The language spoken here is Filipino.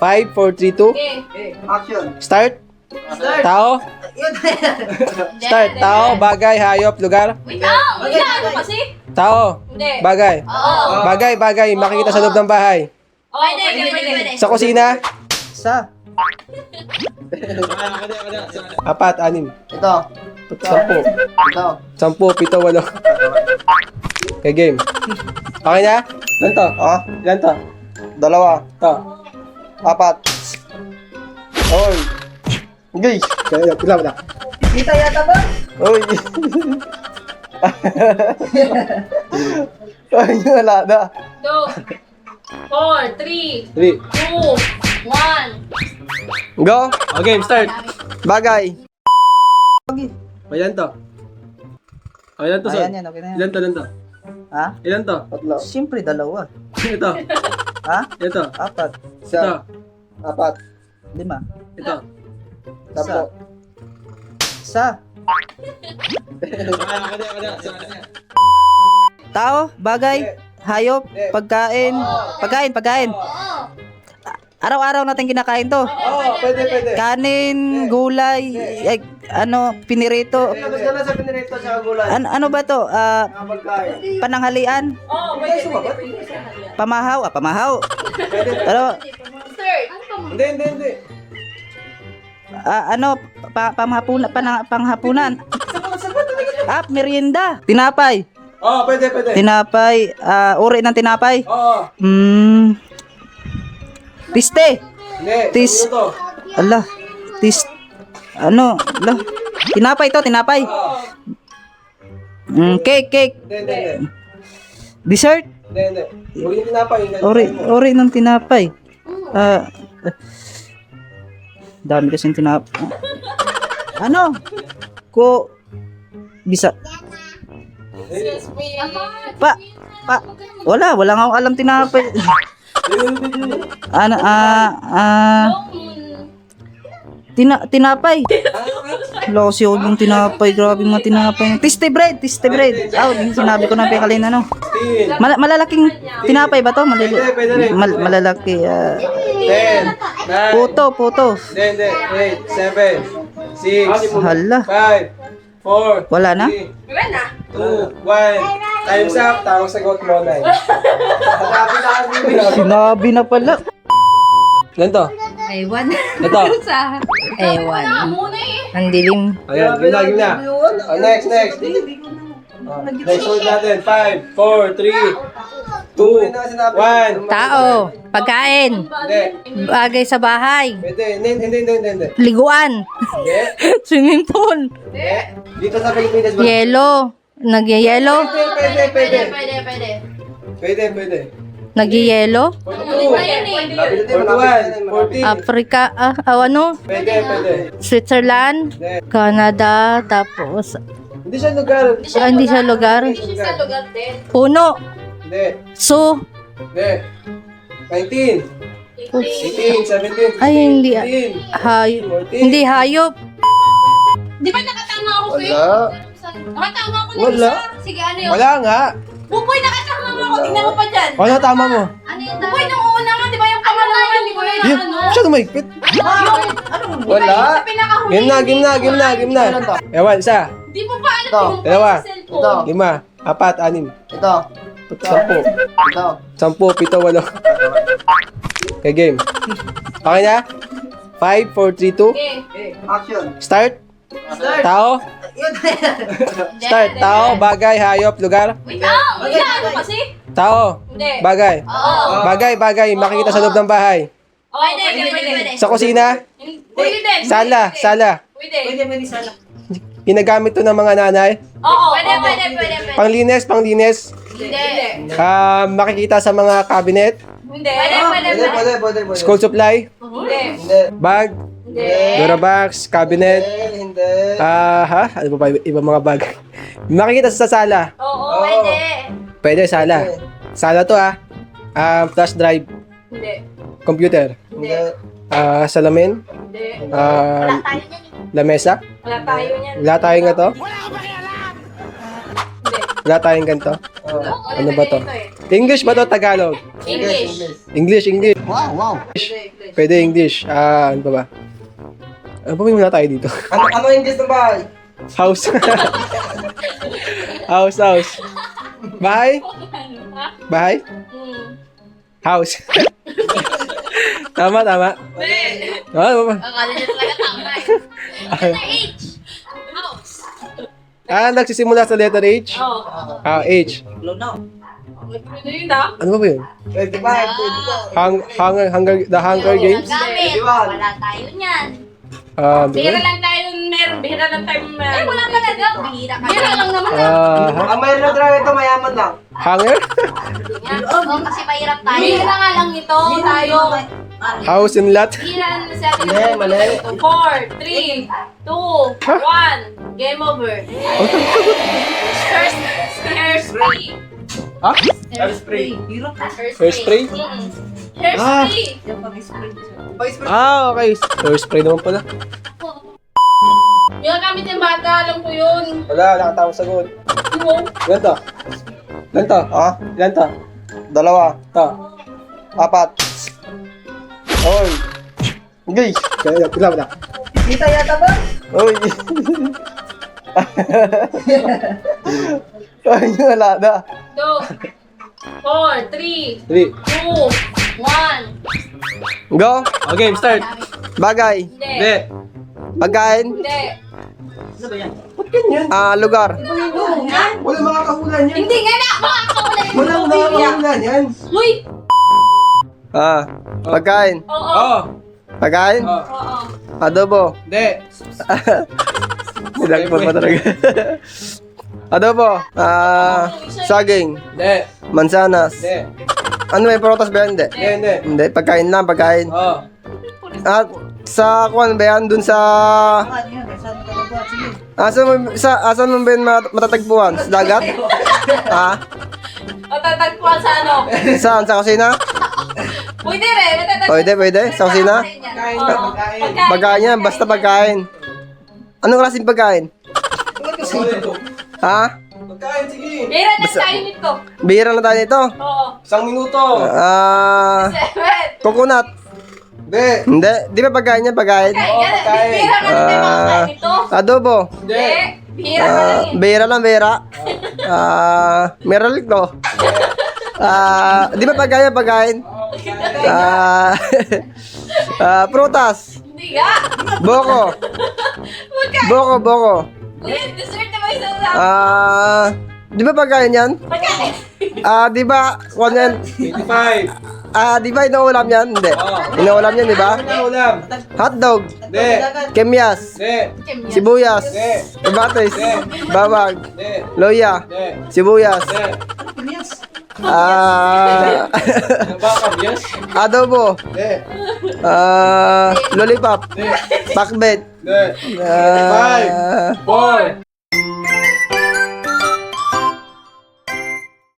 5, 4, 3, 2. Action. Start. Tao. Start. Tao, bagay, hayop, lugar. Wait lang! Wait lang! Ano kasi? Tao, Hindi. bagay. Oo. Bagay, bagay, makikita sa loob ng bahay. Pwede. Sa kusina. Isa. 4, 6, Ito. 10, Ito. 10, 7, 8. Okay, game. Okay na? Ilan to? Ilan to? 2. To. 4. Oy. Guys. Wala. Kita yata ba? Oy. Ay, wala na. 2, 4, 3, 3. 2, 1. Go. Okay, start. Bagay. Ilan to? Ilan to, Sol? Ayan, okay na yan. Ilan to? Ha? Ilan to? 3. Siyempre, 2. Ito. Ha? Ito. 4. Ito. 5. Ito. 10. Isa. Tao, bagay, hayop, pagkain. Pagkain. Araw-araw natin kinakain to. Pwede. Kanin, gulay, pinirito. Tapos ka na sa pinirito sa gulay. Ano ba to? Pagkain. Pananghalian, Pwede. pamahaw. Pero, Hindi. panghapunan. Merienda. Tinapay. Pwede. Tinapay, uri ng tinapay. Oo. Tiste. Hindi. Tis- Ano to? Ala, tinapay to, tinapay. Cake. Hindi. Dessert. Hindi. Huwag yung tinapay. Uri ng tinapay. Dami kasing tinapay. Ano? Bisa. Wala nga akong alam tinapay. Tinapay. Losi yung tinapay. Grabe mga tinapay. Tiste bread. Yung sinabi ko na kanina, no? Malalaking tinapay ba to? Malalaki. 10, 9, Puto. Hindi. 8, 7, 6, Hala. 5, 4, Wala na? 2, 1. Time's up. Tawag sagot mo, 9. Sinabi na pala. Ilan to? Ewan. Ito. Ewan. Muna eh. Ang dilim. Ayan, game na. Next. Next word natin. 5, 4, 3, 2, 1. Tao, pagkain, Hindi. bagay sa bahay, Pwede. Hindi. liguan, Hindi. swimming pool, Dito sa Pilipinas ba? yelo, nagyayelo, Pwede. nagyayelo, 42, 41, 40. Africa, ano, Pwede. Switzerland, Canada, tapos, Hindi siya lugar. hindi siya lugar, Sa lugar din. puno, Hindi. su, Hindi. 19, 18, 17, ay hindi, 18, hayop, 14. hindi hayop, Di ba nakatama ako sa'yo? Wala. Nakatama ako ng Wala. isa. Sige, ano yun? Wala nga. Buboy, nakatama ako. Tingnan mo pa dyan. Ano tama mo? Ano yun? Buboy, nung una nga, di ba yung pangalawa? Hindi ko yun Yun, siya mahigpit. Wala. Sa pinakahuli. Game na. Ewan, isa. Di mo pa alam Ito. yung Dalawa. sa cellphone. 5, 4, 6, Ito. 10, 7, 8. Okay, game. Okay na? 5, 4, 3, 2. Okay. Action. Start. Tao. Start. Tao, bagay, hayop, lugar. Wait lang! Ano kasi? Tao, Hindi. bagay. Oo. Bagay, makikita sa loob ng bahay. Pwede. Sa kusina. Pwede din. Sala. Pwede. Ginagamit to ng mga nanay. Oo. Pwede. Panglinis. Hindi. Makikita sa mga cabinet. Hindi. Pwede. School supply. Hindi. Bag. Hindi. Durabox. Cabinet. Hindi. Ano pa ba? Ibang mga bag. Makikita sa sala. Oo. Pwede. Pwede, sala. Sala to flash drive. Hindi. Computer. Hindi. Salamin. Hindi. Lamesa. Wala tayo niyan. Wala tayong ganito. Hindi. Wala tayong ganito. Oo, Ano ba to? ito eh. English ba to Tagalog? English. English. Pwede English. Ano pa ba? Ano pa muna tayo dito? Ano English ng bahay? House. House. Bahay? Bahay? House. Tama. Hindi. Ano ba? Akala niya talaga tama eh. H. House. Nagsisimula sa letter H? Oh. H. Pwede yun ah. Ano ba yun? 25. The Hunger Games? Gamit. Wala tayo niyan. Bihira lang tayo meron. Bihira lang tayo meron. Ay, wala talaga. Bihira lang naman. Ang mayroon na driver ito, mayaman lang. Hunger? Oo, kasi mahirap tayo. Bihira nga lang ito. Tayo. House and lot? Bihira na sa atin. Mali. 4, 3, 2, 1. Game over. Hairspray. Ha? Hairspray. Hairspray? Hairspray. Okay. Hairspray naman pala. Yung gamit ng bata, alam ko yun. Wala, nakatawang sagot. Yung Ilan to? Ilan to? 2. To. 4. Oy. Okay. Wala. Kita yata ba? Oy. Ay, wala na. 2, 4, 3, 3. 2, 1. Go. Okay, start. Bagay. Hindi. Pagkain. Hindi. Lugar. Wala mga kahulan yan. Hindi nga na! Baka ka wala yung Wala mga kahulan yan. Uy! Pagkain. Oo. Pagkain. Oo. Adobo. Hindi. Nilagpon pa talaga. Adobo. Saging. Hindi. Mansanas. Hindi. Ano may prutas ba yan? Hindi. Hindi. Hindi, pagkain lang, pagkain. Oo. At sa kuwan ba yan? Dun sa... Asan mo ba yan matatagpuan? Sa dagat? Ha? Matatagpuan sa ano? Saan? Sa kusina? Pwede rin. Matatagpuan. Pwede? Sa kusina? Oo. Pagkain yan, basta pagkain. Anong klaseng pagkain? Ha? Pagkain, sige. Bira na tayo nito. Bihira na tayo nito. Oo. 1 minuto. 7. Coconut. Hindi. Hindi. Di ba pagkain yan? Pagkain? pagkain. Bira na tayo makakain nito. Adobo. Hindi. Bira ka lang eh. Bihira lang, bihira. Meron to. Di ba pagkain yan? Pagkain? Prutas. Hindi nga. Boko. Pagkain. Boko. Uy, dessert na ba isang sa... Di ba pagkain yan? Pagkain. Di ba? Kung yan? 25. Di ba inuulam yan? Hindi. Inuulam yan, di ba? Ano ulam? Hotdog. Hindi. Kemyas. Hindi. Sibuyas. Hindi. Kamatis. Bawang. Hindi. Loya. Hindi. Sibuyas. Hindi. Ano ba, kabyas? Adobo. Hindi. Lollipop. Hindi. Pakbet. Hindi. 5, Ah, 4,